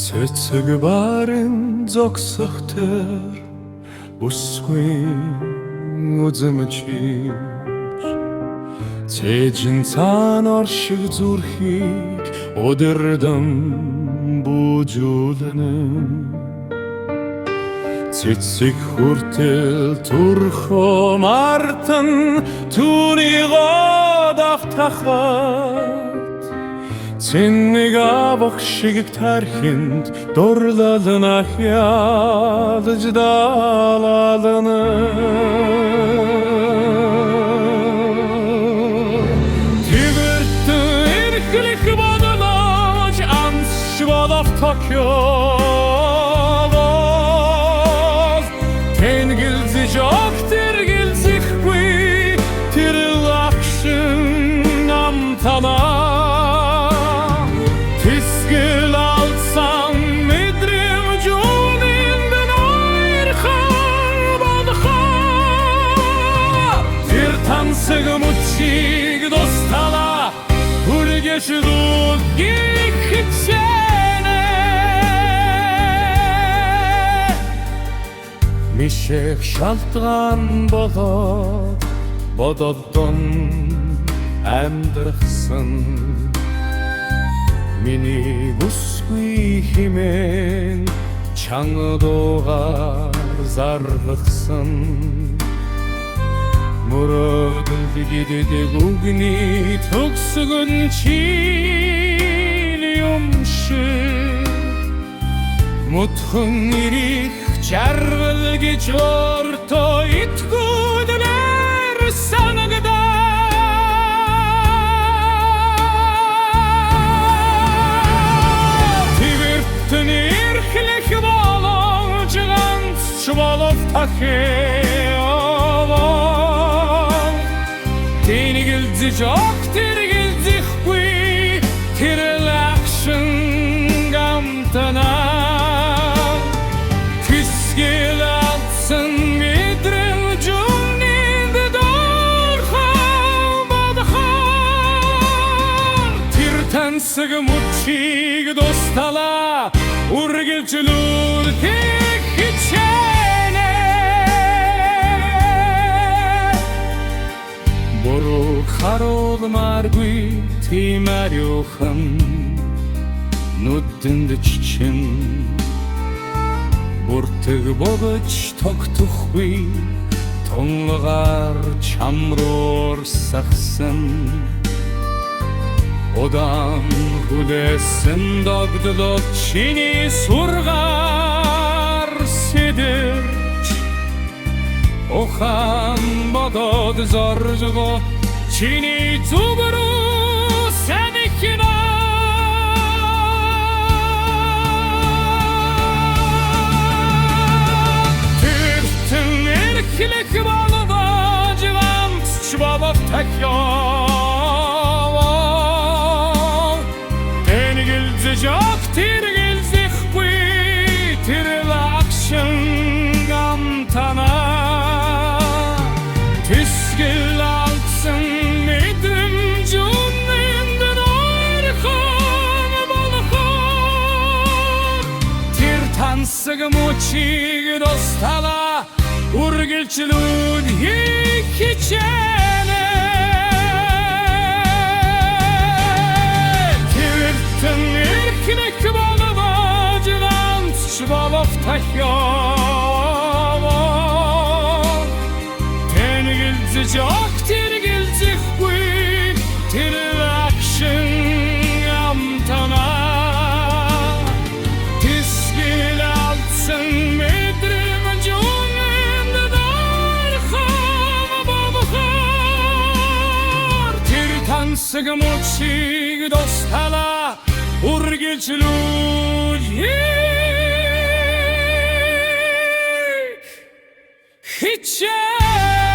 цэцэг барын зогсохтер бүсгүй үзэмжиж цэжин цаан оршиг зүрхийг өдөрдөн бүжүүлнэ цэцэг хүртэл турхом артан түүний годавтахад цэнэг авах шиг тархинд дурлална хялж далална Тивэртэн эрхлэх бодолож амсч боловтохёс Тэнгэлзэж огтэргэлзэхгүй тэр лагшин амтанаа Сэгмучиг достала үргэшдүүл гихчэнэ Мишэх шалтгаан болоод бодолдон амьдрахсан Миний бүсгүй химэн чанга дуугаар заргахсан Мөрөдөл гидэдэг үгний төгсгөн чил юмшиг Мутхан ирэх жаргал гэж өртөө итгүүднэр санагдаа Тивэртэн эрхлэх боловч ганц боловтохёс Тэнгэлзэж огтэргэлзэхгүй тэр лагшин амтанаа Тэсгэл алдсан мэдрэмж үнэнд дөрхөн бодохоор Тэр тансаг мучиг достала үргэлжлүүлэх хичээнэ Харуулмааргүй тийм ариухан нүдэнд чичин бүртэг богож тогтохгүй тунгаар чамруур сахсан Удаан хүлээсэн догдлоо чиний сургаар сэдэрч Охан бодоод зоржго чиний зүг рүү санихна Тивэртэн эрхлэх боловч ганц боловтохёс Тэнгэлзэж огтэргэлзэхгүй тэр лагшин амтанаа Тэсгэл алдсан мэдрэмж үнэнд дөрхөн болохоор Тэр тансаг мучиг достала үргэлжлүүлэх хичээнэ Тивэртэн эрхлэх боловч ганц боловтохёс Тэнгэлзэж огтэргэлзэхгүй тэр лагшин амтанаа Тэсгэл алдсан мэдрэмж үнэнд дөрхөн бодохоор Тэр тансаг мучиг достала үргэлжлүүлэх хичээнэ